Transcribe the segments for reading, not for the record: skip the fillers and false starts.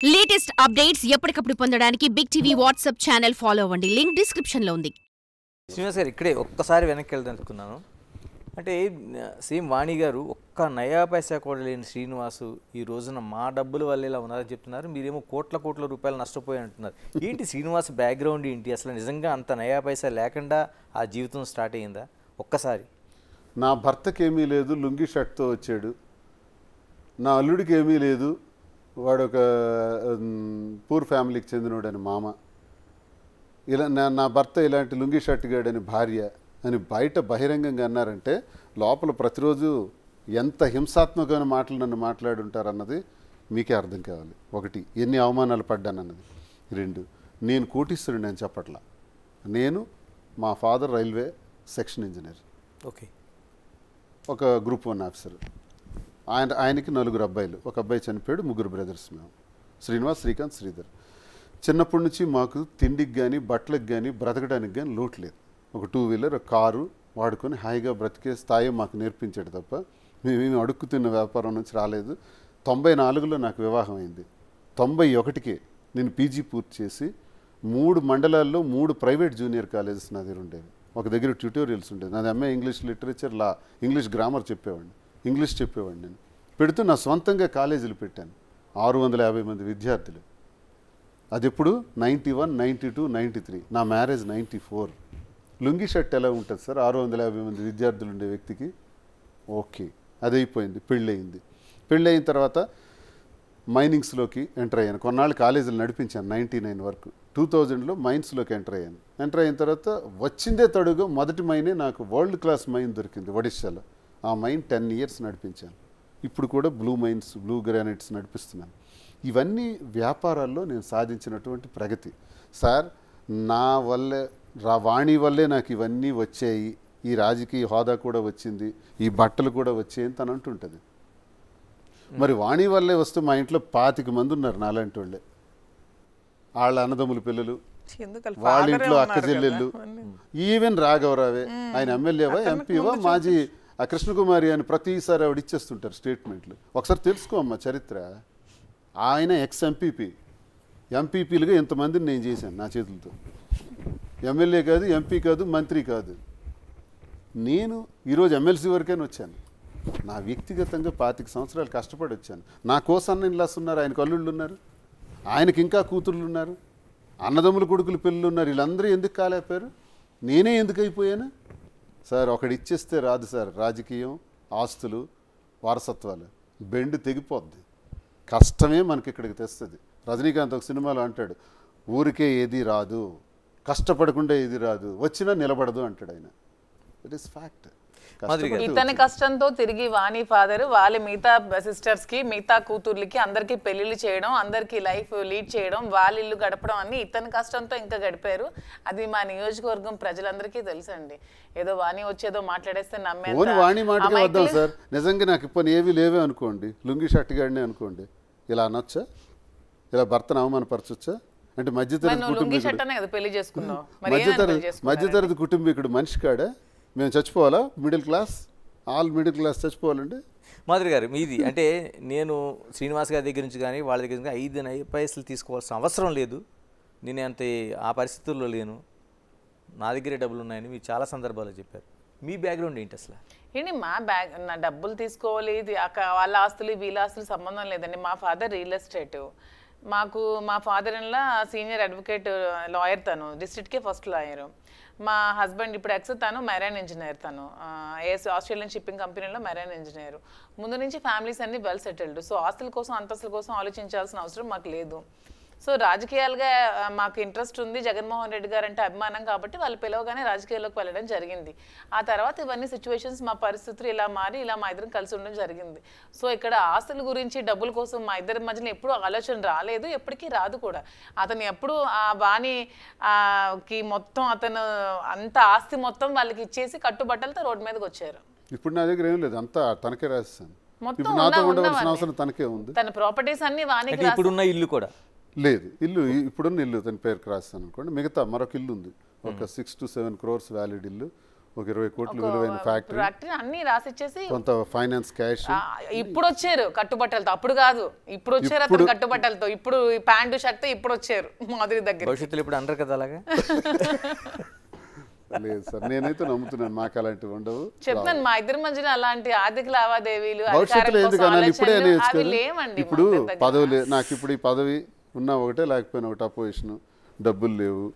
Latest updates ఎప్పటికప్పుడు పొందడానికి big TV WhatsApp channel follow అవ్వండి. లింక్ డిస్క్రిప్షన్ లో ఉంది. శ్రీనివాస్ గారు ఇక్కడే ఒక్కసారి వెనక్కి వెళ్దానుకున్నాను. అంటే సేమ్ వాణి గారు ఒక్క నయా పైసా కూడా లేని శ్రీనివాసు ఈ రోజున మా డబ్బుల వల్ల ఇలా ఉన్నారని చెప్తున్నారు. మీరేమో కోట్ల రూపాయలు నష్టపోయి అంటున్నారు. ఏంటి శ్రీనివాస్ బ్యాక్గ్రౌండ్ ఏంటి? అసలు నిజంగా అంత నయా పైసా లేకుండా ఆ జీవితం స్టార్ట్ అయ్యిందా? ఒక్కసారి నా భర్తకి ఏమీ లేదు, లుంగి షర్ట్తో వచ్చాడు. నా అల్లుడికి ఏమీ లేదు, వాడు ఒక పూర్ ఫ్యామిలీకి చెందినోడని మామ. ఇలా నా భర్త ఇలాంటి లుంగి షర్ట్ గాడని భార్య అని బయట బహిరంగంగా అన్నారంటే లోపల ప్రతిరోజు ఎంత హింసాత్మకమైన మాటలు నన్ను మాట్లాడుంటారన్నది మీకే అర్థం కావాలి. ఒకటి, ఎన్ని అవమానాలు పడ్డానన్నది. రెండు, నేను కోటీశ్వరుని అని చెప్పట్లా. నేను మా father railway section engineer, okay, ఒక గ్రూప్ 1 ఆఫీసర్. ఆయనకి 4 అబ్బాయిలు, ఒక అబ్బాయి చనిపోయాడు, 3 బ్రదర్స్ మేము, శ్రీనివాస్, శ్రీకాంత్, శ్రీధర్. చిన్నప్పటి నుంచి మాకు తిండికి కానీ బట్టలకు కానీ బ్రతకడానికి కానీ లోటు లేదు. ఒక 2 వీలర్, ఒక కారు వాడుకొని హాయిగా బ్రతికే స్థాయి మాకు నేర్పించాడు తప్ప మేమేమి అడుక్కుతున్న వ్యాపారం నుంచి రాలేదు. 94లో నాకు వివాహం అయింది. 91కే నేను పీజీ పూర్తి చేసి 3 మండలాల్లో 3 ప్రైవేట్ జూనియర్ కాలేజెస్ నా దగ్గర ఉండేవి. ఒక దగ్గర ట్యూటోరియల్స్ ఉండేది. నాది ఎంఏ ఇంగ్లీష్ లిటరేచర్, లా, ఇంగ్లీష్ గ్రామర్ చెప్పేవాడిని, ఇంగ్లీష్ చెప్పేవాడిని. నేను పెడుతూ నా సొంతంగా కాలేజీలు పెట్టాను. 650 మంది విద్యార్థులు. అది ఎప్పుడు 91, 92, 93. నా మ్యారేజ్ 94. లుంగి షర్ట్ ఎలా ఉంటుంది సార్ 650 మంది విద్యార్థులు ఉండే వ్యక్తికి? ఓకే, అది అయిపోయింది. పెళ్ళయింది. పెళ్ళయిన తర్వాత మైనింగ్స్లోకి ఎంటర్ అయ్యాను. కొన్నాళ్ళు కాలేజీలు నడిపించాను 99 వరకు. 2000లో మైన్స్లోకి ఎంటర్ అయ్యాను. ఎంటర్ అయిన తర్వాత వచ్చిందే తడుగు మొదటి మైనే నాకు వరల్డ్ క్లాస్ మైన్ దొరికింది ఒడిశాలో. ఆ మైన్ 10 ఇయర్స్ నడిపించాను. ఇప్పుడు కూడా బ్లూ మైన్స్, బ్లూ గ్రానైట్స్ నడిపిస్తున్నాను. ఇవన్నీ వ్యాపారాల్లో నేను సాధించినటువంటి ప్రగతి సార్. నా వల్లే, వాణి వల్లే నాకు ఇవన్నీ వచ్చాయి, ఈ రాజకీయ హోదా కూడా వచ్చింది, ఈ బట్టలు కూడా వచ్చాయి అని తను అంటుంటుంది. మరి వాణి వల్లే వస్తూ మా ఇంట్లో 25 మంది ఉన్నారు నాలాంటి వాళ్ళే. వాళ్ళ అన్నదమ్ముల పిల్లలు, వాళ్ళ ఇంట్లో అక్క చెల్లెళ్ళు, ఈవెన్ రాఘవరావే, ఆయన ఎమ్మెల్యేవా ఎంపీవా మాజీ కృష్ణకుమారి అని ప్రతిసారి ఆవిడ ఇచ్చేస్తుంటారు స్టేట్మెంట్లు. ఒకసారి తెలుసుకో అమ్మ చరిత్ర. ఆయన ఎక్స్ ఎంపీపీ, ఎంపీపీలుగా ఇంతమందిని నేను చేశాను నా చేతులతో. ఎమ్మెల్యే కాదు, ఎంపీ కాదు, మంత్రి కాదు. నేను ఈరోజు ఎమ్మెల్సీ వరకైనా వచ్చాను. నా వ్యక్తిగతంగా 25 సంవత్సరాలు కష్టపడి వచ్చాను. నా కోసన్న ఇన్లాస్ ఉన్నారు, ఆయనకు అల్లుళ్ళు ఉన్నారు, ఆయనకి ఇంకా కూతుర్లు ఉన్నారు, అన్నదమ్ముల కొడుకులు పిల్లలు ఉన్నారు. వీళ్ళందరూ ఎందుకు కాలేకపోయారు? నేనే ఎందుకు అయిపోయాను సార్? ఒకటి ఇచ్చేస్తే రాదు సార్ రాజకీయం, ఆస్తులు, వారసత్వాలు. బెండు తెగిపోద్ది. కష్టమే మనకి ఇక్కడికి తెస్తుంది. రజనీకాంత్ ఒక సినిమాలో అంటాడు, ఊరికే ఏది రాదు, కష్టపడకుండా ఏది రాదు, వచ్చినా నిలబడదు అంటాడు ఆయన. It is fact. ఇతని కష్టంతో తిరిగి వాణి ఫాదర్ వాళ్ళ మిగతా సిస్టర్స్ కి, మిగతా కూతుర్లకి అందరికి పెళ్లిళ్ళు చేయడం, అందరికి లైఫ్ లీడ్ చేయడం, వాళ్ళ ఇల్లు గడపడం అన్ని ఇతని కష్టంతో ఇంకా గడిపారు. అది మా నియోజకవర్గం ప్రజలందరికీ తెలుసండి. ఏదో వాణి వచ్చేదో మాట్లాడేస్తే వాణి మాటగా వద్దాం సార్. నిజంగా నాకు ఇప్పుడు ఏవి లేవే అనుకోండి, లుంగి షర్ట్ గాడినే అనుకోండి, ఇలా అనొచ్చా? ఇలా భర్తను అవమానపరచొచ్చా? అంటే మధ్యతరగతి కుటుంబీకుడు మనిషి కాడా? మేము చచ్చిపోవాలా? Middle class, all middle class చచ్చిపోవాలండి. మాధురి గారు మీది అంటే నేను శ్రీనివాస్ గారి దగ్గర నుంచి కానీ వాళ్ళ దగ్గర నుంచి 5 పైసలు తీసుకోవాల్సిన అవసరం లేదు, నేను అంత ఆ పరిస్థితుల్లో లేను, నా దగ్గరే డబ్బులు ఉన్నాయని మీరు చాలా సందర్భాల్లో చెప్పారు. మీ బ్యాక్గ్రౌండ్ ఏంటి అసలు? ఏంటి నా డబ్బులు తీసుకోవాలి, వాళ్ళ ఆస్తులు వీళ్ళ ఆస్తులు సంబంధం లేదండి. మా ఫాదర్ రియల్ ఎస్టేట్. మా father in law senior advocate, lawyer, తను డిస్ట్రిక్ట్కే ఫస్ట్ లాయరు. మా హస్బెండ్ ఇప్పుడు తను మెరైన్ ఇంజనీర్, తను ఆస్ట్రేలియన్ షిప్పింగ్ కంపెనీలో మెరైన్ ఇంజనీర్. ముందు నుంచి ఫ్యామిలీస్ అన్ని వెల్ సెటిల్డ్. సో ఆస్తుల కోసం, అంతస్తుల కోసం ఆలోచించాల్సిన అవసరం మాకు లేదు. సో రాజకీయాలుగా మాకు ఇంట్రెస్ట్ ఉంది, జగన్మోహన్ రెడ్డి గారు అంటే అభిమానం కాబట్టి వాళ్ళు పిలవగానే రాజకీయాల్లోకి వెళ్ళడం జరిగింది. ఆ తర్వాత ఇవన్నీ సిచ్యువేషన్స్, మా పరిస్థితులు ఇలా మారి ఇలా మా ఇద్దరం కలిసి ఉండడం జరిగింది. సో ఇక్కడ ఆస్తుల గురించి, డబ్బుల కోసం మా ఇద్దరి మధ్యన ఎప్పుడూ ఆలోచన రాలేదు, ఎప్పటికీ రాదు కూడా. అతను ఎప్పుడు ఆ వాణికి మొత్తం, అతను అంత ఆస్తి మొత్తం వాళ్ళకి ఇచ్చేసి కట్టుబట్టలతో రోడ్డు మీదకి వచ్చారు. ఇప్పుడు నా దగ్గర ఏం లేదు, అంతా తనకే రాస్తాను. నాతో ఉండవలసిన అవసరం తనకే ఉంది. తన ప్రాపర్టీస్ అన్ని వాణికి. ఇప్పుడున్న ఇల్లు కూడా లేదు, ఇప్పుడున్న ఇల్లు తన పేరుకి రాస్తాను అనుకోండి. మిగతా మరొక ఇల్లు ఉంది, ఒక 6 to 7 crores వ్యాలిడ్ ఇల్లు, ఒక 20 కోట్లు విలువైన ఫ్యాక్టరీ, ఫ్యాక్టరీ అన్ని రాసిచ్చేసి కొంత ఫైనాన్స్ క్యాష్. ఇప్పుడు వచ్చారు కట్టుబట్టలతో, అప్పుడు కాదు ఇప్పుడు వచ్చారు అతను కట్టుబట్టలతో, ఇప్పుడు ప్యాంటు షర్ట్ ఇప్పుడు వచ్చారు మాధురి దగ్గర. భవిష్యత్తులో ఇప్పుడు అందరు కదా అలాగా. లేదు సార్, నేనైతే నమ్ముతున్నాను మాకు అలాంటివి ఉండవు. చెప్తాను, మా ఇద్దరి మధ్యలో అలాంటి ఆర్థిక లావాదేవీలు భవిష్యత్తులో ఎందుకు అనాలి, ఇప్పుడే అవి లేవండి. ఇప్పుడు పదవి నాకు ఇప్పుడు ఈ పదవి ఉన్నా ఒకటే లేకపోయినా ఒకటి అపోజిషన్, డబ్బులు లేవు.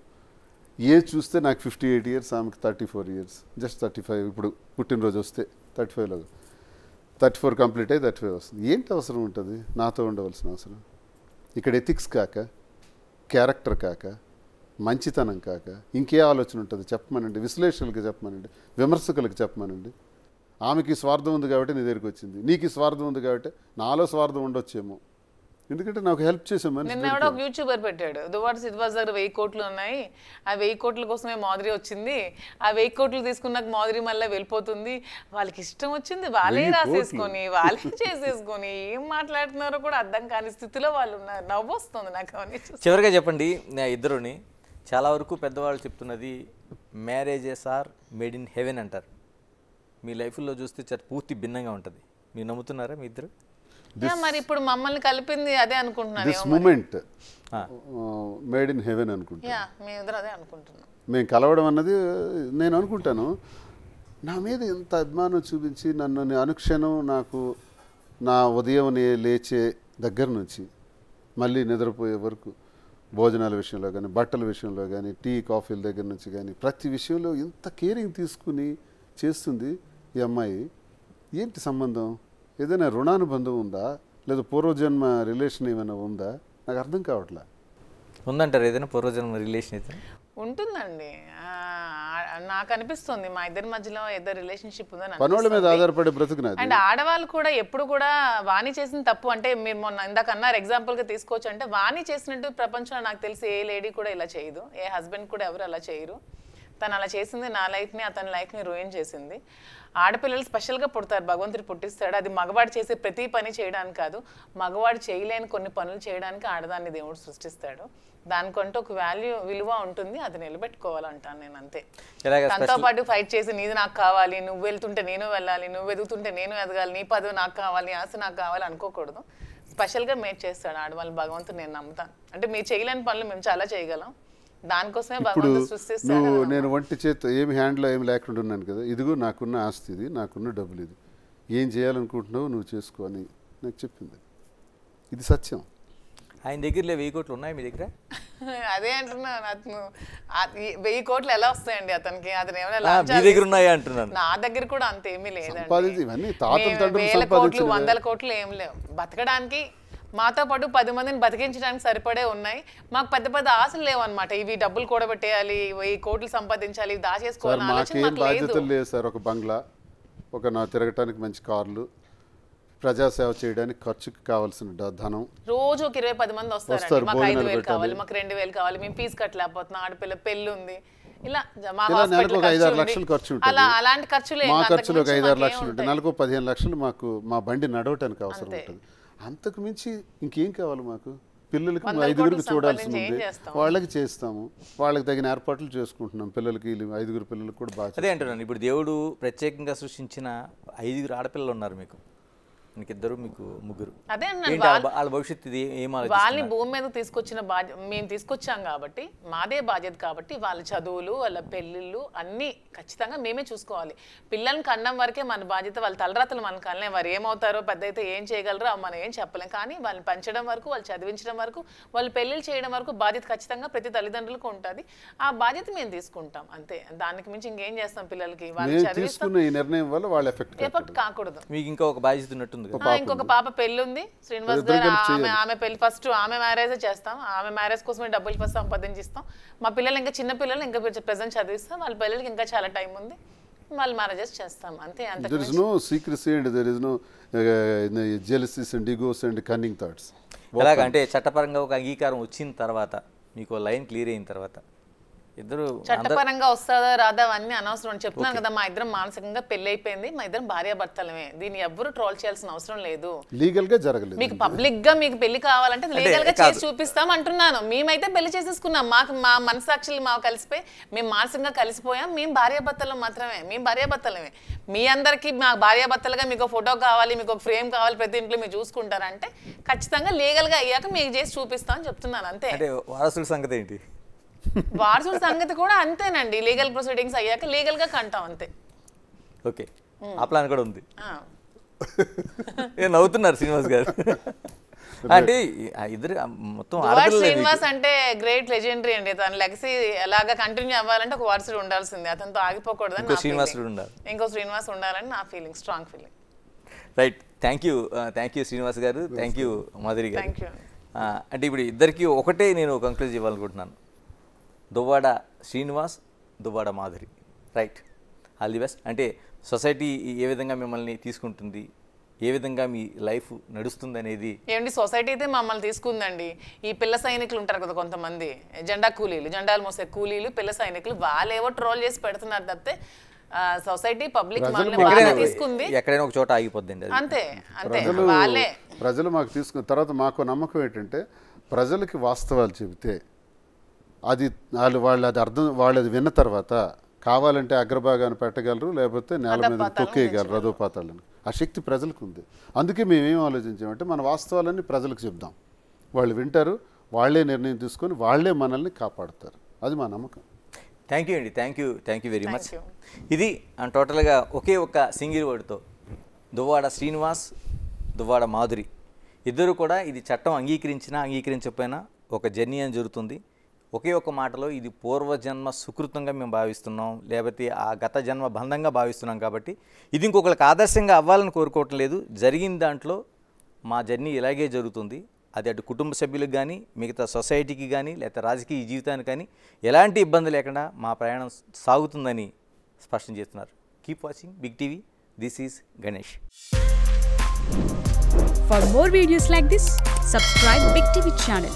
ఏజ్ చూస్తే నాకు 58 years, ఆమెకి 34 years, జస్ట్ 35. ఇప్పుడు పుట్టినరోజు వస్తే 35లో 34 కంప్లీట్ అయ్యి 35 వస్తుంది. ఏంటి అవసరం ఉంటుంది నాతో ఉండవలసిన అవసరం? ఇక్కడ ఎథిక్స్ కాక, క్యారెక్టర్ కాక, మంచితనం కాక ఇంకే ఆలోచన ఉంటుంది చెప్పమనండి. విశ్లేషకులకి చెప్పమనండి, విమర్శకులకి చెప్పమనండి. ఆమెకి స్వార్థం ఉంది కాబట్టి నీ దగ్గరికి వచ్చింది, నీకు స్వార్థం ఉంది కాబట్టి నాలో స్వార్థం ఉండొచ్చేమో. ఎందుకంటే నాకు హెల్ప్ చేసామని. నిన్న ఎవడో ఒక యూట్యూబర్ పెట్టాడు, దువార్స్ ఇద్వాస్ దగ్గర 1000 కోట్లు ఉన్నాయి, ఆ 1000 కోట్ల కోసమే మాధురి వచ్చింది, ఆ 1000 కోట్లు తీసుకున్నాక మాధురి మళ్ళీ వెళ్ళిపోతుంది, వాళ్ళకి ఇష్టం వచ్చింది వాళ్ళే రాసేసుకొని వాళ్ళే చేసేసుకొని ఏం మాట్లాడుతున్నారో కూడా అర్థం కాని స్థితిలో వాళ్ళు ఉన్నారు. నవ్వు వస్తుంది నాకు అవన్నీ. చివరిగా చెప్పండి, ఇద్దరుని చాలా వరకు పెద్దవాళ్ళు చెప్తున్నది marriages are made in heaven అంటారు. మీ లైఫ్లో చూస్తే పూర్తి భిన్నంగా ఉంటుంది. మీరు నమ్ముతున్నారా మీ ఇద్దరు? మరి ఇప్పుడు మమ్మల్ని కలిపింది అదే అనుకుంటున్నాను. This moment made in heaven అనుకుంటున్నాను. మేమిద్దరు అదే అనుకుంటున్నాం. మేము కలవడం అన్నది నేను అనుకుంటాను. నా మీద ఎంత అభిమానం చూపించి నన్ను అనుక్షణం నాకు నా ఉదయం లేచే దగ్గర నుంచి మళ్ళీ నిద్రపోయే వరకు భోజనాల విషయంలో కానీ, బట్టల విషయంలో కానీ, టీ కాఫీల దగ్గర నుంచి కానీ ప్రతి విషయంలో ఎంత కేరింగ్ తీసుకుని చేస్తుంది ఈ అమ్మాయి. ఏంటి సంబంధం? ఏదైనా రుణానుబంధం ఉందా, లేదా పూర్వజన్మ రిలేషన్ ఏమైనా ఉందా? నాకు అర్థం కావట్లే. ఉందంటారు ఏదైనా పూర్వజన్మ రిలేషన్ అయితే? ఉంటుందండి, నాకు అనిపిస్తుంది మా ఇద్దరి మధ్యలో ఏదో రిలేషన్షిప్ ఉందని. పనుల మీద ఆధారపడే బ్రతుకున్నది. అండ్ ఆడవాళ్ళు కూడా ఎప్పుడు కూడా వాణి చేసిన తప్పు అంటే మీరు మొన్న ఇందాక అన్నారు ఎగ్జాంపుల్గా తీసుకోవచ్చు అంటే, వాణి చేసినట్టు ప్రపంచంలో నాకు తెలిసి ఏ లేడీ కూడా ఇలా చేయదు, ఏ హస్బెండ్ కూడా ఎవరు అలా చేయరు. తను అలా చేసింది నా లైఫ్ని, అతని లైఫ్ని రూయిన్ చేసింది. ఆడపిల్లలు స్పెషల్గా పుడతారు, భగవంతుడు పుట్టిస్తాడు. అది మగవాడు చేసే ప్రతి పని చేయడానికి కాదు, మగవాడు చేయలేని కొన్ని పనులు చేయడానికి ఆడదాన్ని దేవుడు సృష్టిస్తాడు. దానికంటూ ఒక విలువ ఉంటుంది, అది నిలబెట్టుకోవాలంటాను నేను. అంతే. తనతో పాటు ఫైట్ చేసి నీది నాకు కావాలి, నువ్వు వెళ్తుంటే నేను వెళ్ళాలి, నువ్వు ఎదుగుతుంటే నేను ఎదగాలి, నీ పదవి నాకు కావాలి, ఆశ నాకు కావాలి అనుకోకూడదు. స్పెషల్గా మేడ్ చేస్తాడు ఆడవాళ్ళు భగవంతుడు, నేను నమ్ముతాను. అంటే మీరు చేయలేని పనులు మేము చాలా చేయగలం, దానికోసమే భగవంతుడు సృష్టిస్తాడు. నేను ఒంటి చేత ఏమి హ్యాండ్లో ఏమి లేకుండా ఉన్నాను కదా, ఇదిగో నాకున్న ఆస్తి ఇది, నాకున్న డబ్బులు ఇది, ఏం చేయాలనుకుంటున్నావు నువ్వు చేసుకో అని నాకు చెప్పింది. ఇది సత్యం. ఆయన దగ్గర 1000 కోట్లు ఉన్నాయి, మీ దగ్గర? అదే అంటున్నాను, అతను 1000 కోట్లు ఎలా వస్తాయండి అతనికి? అతను ఏమైనా దగ్గర ఉన్నాయా అంటున్నాను. నా దగ్గర కూడా అంత ఏమీ లేదండి. 1000 కోట్లు 100 కోట్లు ఏం లేవు. బతకడానికి మాతో పాటు 10 మందిని బతికించడానికి సరిపడే ఉన్నాయి. మాకు పెద్ద పెద్ద ఆశలు లేవు అనమాట. ఇవి డబ్బులు కూడబెట్టేయాలి, 1000 కోట్లు సంపాదించాలి, దాచేసుకోవాలి ఆలోచన మాకు బాధ్యతలు లేదు సార్. ఒక బంగ్లా, ఒక నా తిరగటానికి మంచి కార్లు, ప్రజాసేవ చేయడానికి ఖర్చుకి కావాల్సిన ధనం. రోజు ఒక 20-10 మంది వస్తారు, మాకు 5000 కావాలి, మాకు 2000 కావాలి, మేము ఫీజు కట్టలేకపోతున్నాం, ఆడపిల్ల పెళ్ళి ఉంది, ఇలా నెలకు ఒక 5-6 లక్షలు ఖర్చు ఉంటుంది. అలాంటి ఖర్చులు మా ఖర్చులు ఒక 5-6 లక్షలు ఉంటాయి. నెలకు 15 లక్షలు మాకు మా బండి నడవటానికి అవసరం ఉంటుంది. అంతకు మించి ఇంకేం కావాలి మాకు? పిల్లలకి 5గురికి చూడాల్సి ఉంది, వాళ్ళకి చేస్తాము, వాళ్ళకి తగిన ఏర్పాట్లు చేసుకుంటున్నాం. పిల్లలకి 5గురు పిల్లలకి కూడా బాగా. అదే అంటున్నాను, ఇప్పుడు దేవుడు ప్రత్యేకంగా సృష్టించిన 5 ఆడపిల్లలు ఉన్నారు మీకు, ఇద్దరు మీకు ముగ్గురు. అదే వాళ్ళ భవిష్యత్తు వాళ్ళని భూమి మీద తీసుకొచ్చిన బాధ్యత మేము తీసుకొచ్చాం కాబట్టి, మాదే బాధ్యత కాబట్టి వాళ్ళ చదువులు, వాళ్ళ పెళ్ళిళ్ళు అన్నీ ఖచ్చితంగా మేమే చూసుకోవాలి. పిల్లల్ని కనడం వరకే మన బాధ్యత. వాళ్ళ తలరాతలు మన కనలే, వారు ఏమవుతారో పెద్ద అయితే ఏం చేయగలరో మనం ఏం చెప్పలేం. కానీ వాళ్ళని పెంచడం వరకు, వాళ్ళు చదివించడం వరకు, వాళ్ళు పెళ్ళిళ్ళు చేయడం వరకు బాధ్యత ఖచ్చితంగా ప్రతి తల్లిదండ్రులకు ఉంటుంది. ఆ బాధ్యత మేము తీసుకుంటాం అంతే. దానికి మించి ఇంకేం చేస్తాం? పిల్లలకి వాళ్ళు చదివిస్తాం, ఎఫెక్ట్ కాకూడదు. మీకు ఇంకా ఒక బాధ్యత ఉన్నట్టుంది. ఇంకొక పాప పెళ్లి ఉంది శ్రీనివాస్ గారు, ఆమె పెళ్లి ఫస్ట్ ఆమె మ్యారేజ్ చేస్తాం. ఆమె మ్యారేజ్ కోసమే డబ్బులు ఫస్ట్ సంపాదించిస్తాం. మా పిల్లలు ఇంకా చిన్న పిల్లలు ఇంకా ప్రెజెంట్ చదివిస్తాం. వాళ్ళ పిల్లలకి ఇంకా చాలా టైం ఉంది, వాళ్ళు మ్యారేజెస్ చేస్తాం అంతే. There is no secrecy and there is no jealousies and egos and cunning thoughts. ఎలాగంటే చట్టపరంగా ఒక అంగీకారం వచ్చిన తర్వాత, మీకు లైన్ క్లియర్ అయిన తర్వాత ఇద్దరు చట్టపరంగా వస్తుందా రాదా అవన్నీ అనవసరం అని చెప్తున్నాను కదా. మా ఇద్దరం మానసికంగా పెళ్లి అయిపోయింది, మా ఇద్దరం భార్యాభర్తలమే. దీన్ని ఎవ్వరు ట్రోల్ చేయాల్సిన అవసరం లేదు. లీగల్ గా జరగలేదు. మీకు పబ్లిక్ గా మీకు పెళ్లి కావాలంటే లీగల్ గా చేసి చూపిస్తాం అంటున్నాను. మేమైతే పెళ్లి చేసేసుకున్నాం, మాకు మా మనసాక్షులు మాకు కలిసిపోయి మేము మానసికంగా కలిసిపోయాం. మేము భార్యాభర్తలు మాత్రమే, మేము భార్యాభర్తలమే. మీ అందరికి మా భార్యాభర్తలుగా మీకు ఫోటో కావాలి, మీకు ఫ్రేమ్ కావాలి, ప్రతి ఇంట్లో మీరు చూసుకుంటారంటే ఖచ్చితంగా లీగల్ గా అయ్యాక మీకు చేసి చూపిస్తాం అని చెప్తున్నాను అంతే. వారసుల సంగతి ఏంటి? వారసుల సంగతి కూడా అంతేనండి, లీగల్ ప్రొసీడింగ్స్ అయ్యాక లీగల్ గా కంటాం అంతే. ఓకే, ఆ ప్లాన్ కూడా ఉంది. నవ్వుతున్నారు శ్రీనివాస్ గారు. అంటే ఇద్దరు మొత్తం శ్రీనివాస్ అంటే గ్రేట్ లెజెండరీ అండి. తన లెగసీ ఎలాగా కంటిన్యూ అవ్వాలంటే ఒక వారసుడు ఉండాల్సిందే, అతనితో ఆగిపోకూడదని ఇంకో శ్రీనివాస్ ఉండాలని నా feeling, strong feeling. Right, thank you Srinivas గారు, థ్యాంక్ యూ మాధురి గారు. అంటే ఇప్పుడు ఇద్దరికి ఒకటే నేను కంక్లూజ్ ఇవ్వాలనుకుంటున్నాను, Duvvada Srinivas, Duvvada Madhuri. Right, all the best. అంటే సొసైటీ ఏ విధంగా మిమ్మల్ని తీసుకుంటుంది, ఏ విధంగా మీ లైఫ్ నడుస్తుంది అనేది. ఏమండి సొసైటీ అయితే మమ్మల్ని తీసుకుందండి. ఈ పిల్ల సైనికులు ఉంటారు కదా కొంతమంది, జెండా కూలీలు, జెండాలు మోసే కూలీలు, పిల్ల సైనికులు, వాళ్ళేవో ట్రోల్ చేసి పెడుతున్నారు తప్పితే సొసైటీ పబ్లిక్ తీసుకుంది. ఎక్కడైనా ఒక చోట ఆగిపోద్దండి అంతే అంతే. వాళ్ళే ప్రజలు మాకు తీసుకున్న తర్వాత మాకు నమ్మకం ఏంటంటే ప్రజలకి వాస్తవాలు చెబితే అది వాళ్ళు విన్న తర్వాత కావాలంటే అగ్రభాగాన్ని పెట్టగలరు, లేకపోతే నేల మీద తొక్కేయగలరు రథోపాతాలను. ఆ శక్తి ప్రజలకు ఉంది. అందుకే మేమేం ఆలోచించామంటే మన వాస్తవాలన్నీ ప్రజలకు చెప్దాం, వాళ్ళు వింటారు, వాళ్ళే నిర్ణయం తీసుకొని వాళ్ళే మనల్ని కాపాడుతారు. అది మా నమ్మకం. థ్యాంక్ యూ అండి, థ్యాంక్ యూ వెరీ మచ్. ఇది టోటల్గా ఒకే ఒక్క సింగిల్ వర్డ్తో దువ్వాడ శ్రీనివాస్, దువ్వాడ మాధురి ఇద్దరు కూడా ఇది చట్టం అంగీకరించినా అంగీకరించకపోయినా ఒక జర్నీ అని జరుగుతుంది. ఒకే ఒక మాటలో ఇది పూర్వజన్మ సుకృతంగా మేము భావిస్తున్నాం, లేకపోతే ఆ గత జన్మ బంధంగా భావిస్తున్నాం. కాబట్టి ఇది ఇంకొకరికి ఆదర్శంగా అవ్వాలని కోరుకోవటం లేదు. జరిగిన దాంట్లో మా జర్నీ ఇలాగే జరుగుతుంది. అది అటు కుటుంబ సభ్యులకు కానీ, మిగతా సొసైటీకి కానీ, లేకపోతే రాజకీయ జీవితానికి కానీ ఎలాంటి ఇబ్బంది లేకుండా మా ప్రయాణం సాగుతుందని స్పష్టం చేస్తున్నారు. Keep watching big TV. This is Ganesh. For more videos like this, subscribe Big TV channel.